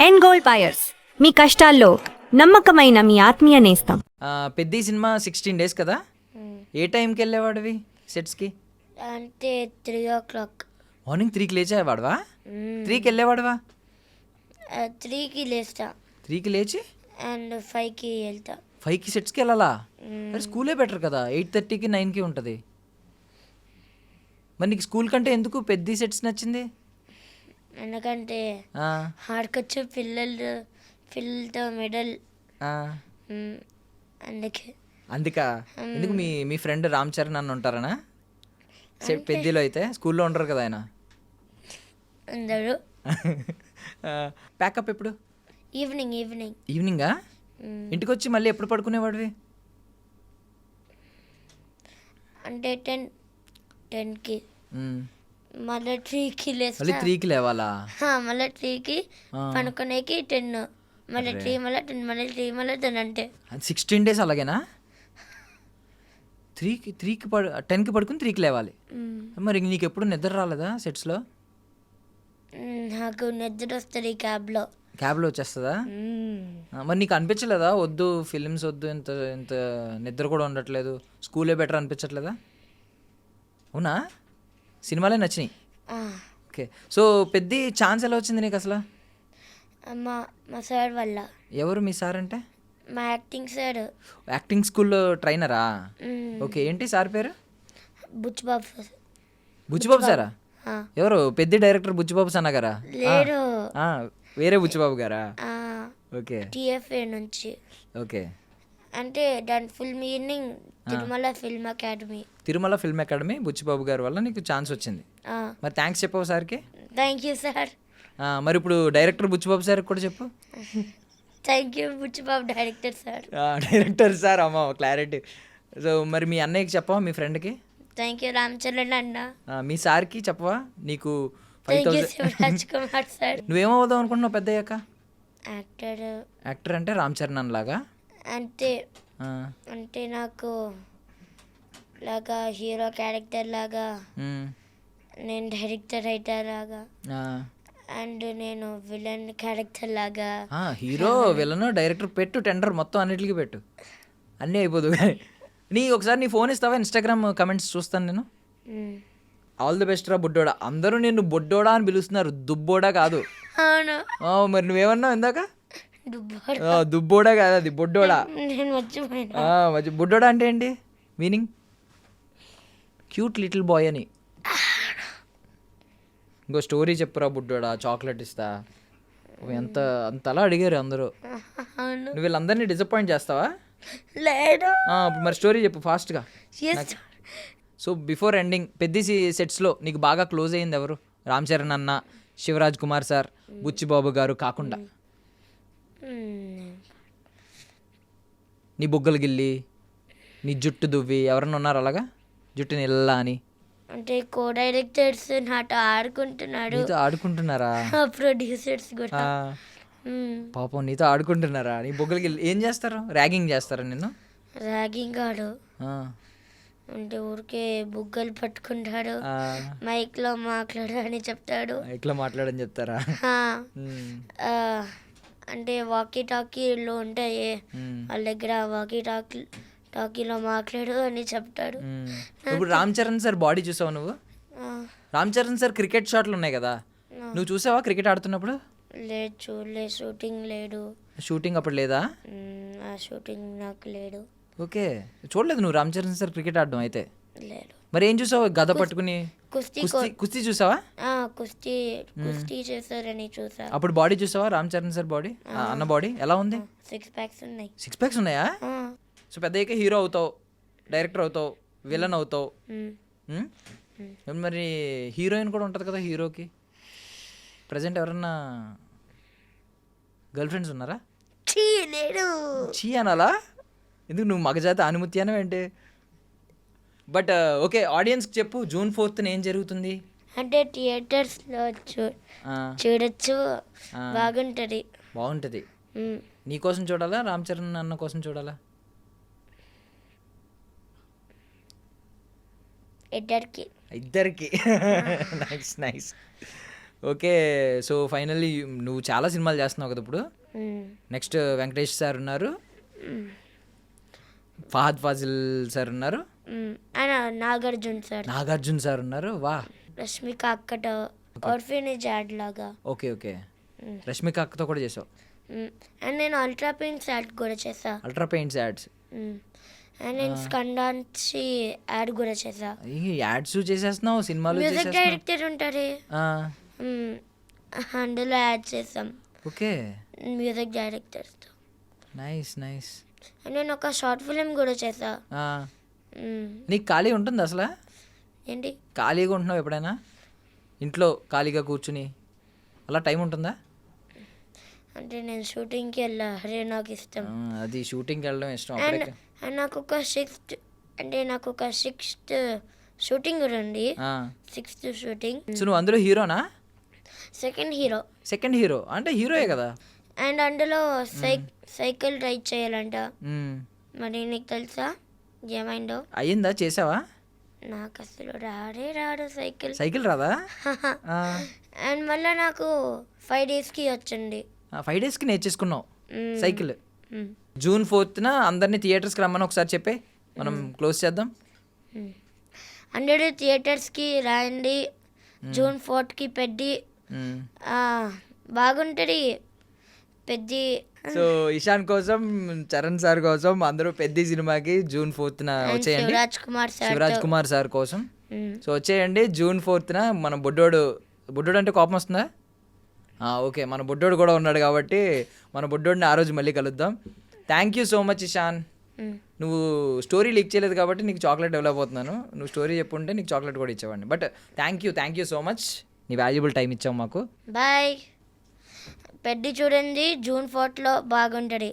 And gold buyers, మీ కష్టాల్లో నమ్మకమైన మీ ఆత్మీయ నేస్తం. పెద్ద సినిమా 16 days కదా, ఏ టైంకి వెళ్ళేవాడివి సెట్స్కి? అంటే 3 o'clock. మార్నింగ్ 3కి లేచేవాడువా? 3కి వెళ్ళేవాడువా? 3కి లేస్తా 3కి లేచి అండ్ 5కి వెళ్తా. 5కి సెట్స్కి వెళ్ళాలా? మరి స్కూలే బెటర్ కదా, 8:30కి 9కి ఉంటుంది. మరి నీకు స్కూల్ కంటే ఎందుకు పెద్ద సెట్స్ నచ్చింది? ఎందుకంటే ఆ, ఆడుకొచ్చే పిల్లలతో మెడల్ అందుకే. అందుకా? ఎందుకు మీ మీ ఫ్రెండ్ రామ్ చరణ్ అన్న ఉంటారనా సెట్ పెద్దలో? అయితే స్కూల్లో ఉండరు కదా ఆయన. అందరూ ప్యాకప్ ఎప్పుడు? ఈవినింగ్. ఈవినింగా? ఇంటికి వచ్చి మళ్ళీ ఎప్పుడు పడుకునేవాడివి? అంటే 10కి మ్, మళ్ళీ 3కి మళ్ళీ లేస్తా. 3కి లేవాలా? మళ్ళీ 3కి పనుకునేకి 10, మళ్ళీ 3 మళ్ళీ 10, మళ్ళీ 3 మళ్ళీ 10 అంటే 16 days అలాగేనా? 10కి 10కి పడుకుని 3కి లేవాలి. మరి నీకు ఎప్పుడు నిద్ర రాలేదా సెట్స్లో? నాకు నిద్ర వస్తుంది క్యాబ్లో. క్యాబ్లో వచ్చేస్తుందా? మరి నీకు అనిపించలేదా వద్దు ఫిలిమ్స్ వద్దు, ఇంత ఇంత నిద్ర కూడా ఉండట్లేదు, స్కూలే బెటర్ అనిపించట్లేదా? అవునా? సినిమాలే నచ్చినాయి. ఓకే, సో పెద్ద ఛాన్స్ ఎలా వచ్చింది నీకు అసలు? మా సార్ వల్ల. ఎవరు మీ సార్ అంటే? మా యాక్టింగ్ సార్. యాక్టింగ్ స్కూల్లో ట్రైనరా? ఓకే, ఏంటి సార్ పేరు? బుచ్చిబాబు. బుచ్చిబాబు సారా? ఎవరు? పెద్ద డైరెక్టర్ బుచ్చిబాబు సన్న గారా? లేరు, వేరే బుచ్చిబాబు గారా? ఓకే టిఎఫ్ఏ నుంచి. ఓకే, అంటే దాని full meaning Tirumala film academy. Tirumala film academy Buchibabu గారి వల్ల నీకు ఛాన్స్ వచ్చింది. మరి థ్యాంక్స్ చెప్పావు సార్కి? Thank you sir. మరి ఇప్పుడు డైరెక్టర్ బుచ్చిబాబు సార్కి కూడా చెప్పు. Thank you Buchibabu director sir. Director sir, అమ్మ క్లారిటీ. సో మరి మీ అన్నయ్యకి చెప్పవా, మీ ఫ్రెండ్కి? థ్యాంక్ యూ రామ్ చరణ్ అన్న. మీ సార్కి చెప్పవా? నీకు thank you 5,000. Shivaraj Kumar sir. నువ్వేమవుదాం అనుకుంటున్నావు పెద్ద అయ్యాక? యాక్టర్ యాక్టర్ అంటే రామ్ చరణ్ అన్నలాగా? అంటే అంటే నాకు లాగా హీరో క్యారెక్టర్ లాగా, నేను డైరెక్టర్ రైటర్ లాగా, అండ్ నేను విలన్ క్యారెక్టర్ లాగా. హీరో, విలన్, డైరెక్టర్ పెట్టు, టెండర్ మొత్తం అన్నిటికీ పెట్టు, అన్నీ అయిపోదు. కానీ ఒకసారి నీ ఫోన్ ఇస్తావా? ఇన్స్టాగ్రామ్ కమెంట్స్ చూస్తాను నేను. ఆల్ ది బెస్ట్ రా బుడ్డోడా. అందరూ నిన్ను బొడ్డోడా అని పిలుస్తున్నారు, దుబ్బోడా కాదు. అవును, మరి నువ్వేమన్నావు ఇందాక? దుబ్బోడా. దుబ్బోడా కాదు, అది బొడ్డోడా. నేను మర్చిపోయినా. బుడ్డోడా అంటే ఏంటి మీనింగ్? క్యూట్ లిటిల్ బాయ్ అని. ఇంకో స్టోరీ చెప్పురా బుడ్డోడా, చాక్లెట్ ఇస్తా. అంతలా అడిగారు అందరూ. అవును. నువ్వు వీళ్ళందరినీ డిసప్పాయింట్ చేస్తావా? లేదు. మరి స్టోరీ చెప్పు ఫాస్ట్గా. సో బిఫోర్ ఎండింగ్ పెద్ద సెట్స్లో నీకు బాగా క్లోజ్ అయ్యింది ఎవరు? రామ్ చరణ్ అన్న, శివరాజ్ కుమార్ సార్, బుచ్చిబాబు గారు కాకుండా నీ బొగ్గలు గిల్లి, నీ జుట్టు దువ్వి ఎవరన్నా ఉన్నారు అలాగా? జుట్టు నిల్లా అని అంటే కో డైరెక్టర్స్ నాతో ఆడుకుంటున్నాడు. నీతో ఆడుకుంటున్నారా? ప్రొడ్యూసర్స్ కూడా. పాపం నీతో ఆడుకుంటున్నారా? నీ బొగ్గలు గిల్లి ఏం చేస్తారు? ర్యాగింగ్ చేస్తారా నిన్ను? ర్యాగింగ్ ఆడు అంటే ఊరికే బుగ్గలు పట్టుకుంటాడు, మైక్లో మాట్లాడు అని చెప్తాడు. మైక్లో మాట్లాడని చెప్తారా? అంటే వాకీ టాకీలో ఉంటాయి వాళ్ళ దగ్గర, వాకీ టాకీలో మాట్లాడు అని చెప్తాడు. ఇప్పుడు రామ్ చరణ్ సార్ బాడీ చూసావు నువ్వు? రామ్ చరణ్ సార్ క్రికెట్ షాట్లు ఉన్నాయి కదా, నువ్వు చూసావా క్రికెట్ ఆడుతున్నప్పుడు? లేదు, చూడలేదు. షూటింగ్ లేడు. షూటింగ్ అప్పుడు లేదా? ఆ షూటింగ్ నాకు లేడు. ఓకే, చూడలేదు నువ్వు రామ్ చరణ్ సార్ క్రికెట్ ఆడడం అయితే? లేడు. మరి ఏం చూసావు? గద పట్టుకుని కుస్తీ చూసావా? కుస్తీ చేశారని చూసా. అప్పుడు బాడీ చూసావా రామ్ చరణ్ సార్ బాడీ? అన్న బాడీ ఎలా ఉంది? 6 packs ఉన్నాయి. 6 packs ఉన్నాయా? సో పెద్దయ్యాక హీరో అవుతావు, డైరెక్టర్ అవుతావు, విలన్ అవుతావు. మరి హీరోయిన్ కూడా ఉంటుంది కదా హీరోకి. ప్రజెంట్ ఎవరన్నా గర్ల్ ఫ్రెండ్స్ ఉన్నారా? లేడు. చీ అనాలా? ఎందుకు, నువ్వు మగజాతి ఆనుమతి అనేవేంటి? బట్ ఓకే, ఆడియన్స్కి చెప్పు June 4th ఏం జరుగుతుంది అంటే థియేటర్స్లో చూడొచ్చు, బాగుంటుంది. బాగుంటుంది. నీ కోసం చూడాలా, రామ్ చరణ్ అన్న కోసం చూడాలా? ఇద్దరికి. నైస్. ఓకే. సో ఫైనల్లీ నువ్వు చాలా సినిమాలు చేస్తున్నావు కదా ఇప్పుడు. మ్మ్. నెక్స్ట్ వెంకటేష్ సార్ ఉన్నారు, ఫహద్ ఫాజిల్ సార్ ఉన్నారు, ఆయన నాగార్జున సార్, నాగార్జున సార్ ఉన్నారు. వా, రష్మిక అక్కట ఆర్ఫినేజ్ యాడ్ లాగా. Okay okay. రష్మిక అక్కతో కూడా చేసావు. అండ్ నేను అల్ట్రా పెయింట్స్ యాడ్ కూడా చేసా. Ultra paints ads. అండ్ నేను స్కండాన్సి యాడ్ కూడా చేసా. యాడ్స్ చేసేస్తున్నావు, సినిమాలు మ్యూజిక్ చేసేస్తున్నావు. డైరెక్టర్ ఉంటారే, ఆ, అందులో యాడ్ చేసాం ఓకే. మ్యూజిక్ డైరెక్టర్తో. Nice nice. అండ్ నేను ఒక షార్ట్ ఫిలిం కూడా చేసా. నీకు ఖాళీ ఉంటుంది అసలు? ఏంటి? ఖాళీగా ఉంటున్నావు ఎప్పుడైనా ఇంట్లో ఖాళీగా కూర్చుని అలా టైం ఉంటుందా? అంటే నేను షూటింగ్కి వెళ్ళా, అరే నాకు ఇష్టం. అది షూటింగ్కి వెళ్ళడం ఇష్టం. అండ్ నాకు ఒక సిక్స్త్ షూటింగ్ కూడా ఉంది. Sixth shooting. సో నువ్వు అందులో హీరోనా? Second hero. సెకండ్ హీరో అంటే హీరోయే కదా. అండ్ అందులో సైకిల్ రైడ్ చేయాలంట. మ్మ్. మరి నీకు తెలుసా ఏమైందో? అయ్యిందా? చేసావా? నాకు అసలు రాడు సైకిల్. సైకిల్ రాదా? అండ్ మళ్ళీ నాకు 5 daysకి వచ్చింది. 5 daysకి నేర్చేసుకున్నావు సైకిల్. June 4th అందరినీ థియేటర్స్కి రమ్మని ఒకసారి చెప్పే, మనం క్లోజ్ చేద్దాం. 100 థియేటర్స్కి రండి. June 4th పెద్ది బాగుంటుంది. పెద్ది. సో ఇషాన్ కోసం, చరణ్ సార్ కోసం అందరూ పెద్ద సినిమాకి June 4th వచ్చేయండి. శివరాజ్ కుమార్ సార్ కోసం సో వచ్చేయండి June 4th. మన బుడ్డోడు అంటే కోపం వస్తుందా? ఓకే, మన బుడ్డోడు కూడా ఉన్నాడు కాబట్టి మన బుడ్డోడిని ఆ రోజు మళ్ళీ కలుద్దాం. Thank you so much Ishan. నువ్వు స్టోరీ లీక్ చేయలేదు కాబట్టి నీకు చాక్లెట్ డెవలప్ అవుతున్నాను. నువ్వు స్టోరీ చెప్పుంటే నీకు చాక్లెట్ కూడా ఇచ్చేవాడిని. But thank you so much, నీ వాల్యుబుల్ టైం ఇచ్చావు మాకు. బాయ్. పెద్ద చూడండి June 4th బాగుంటుంది.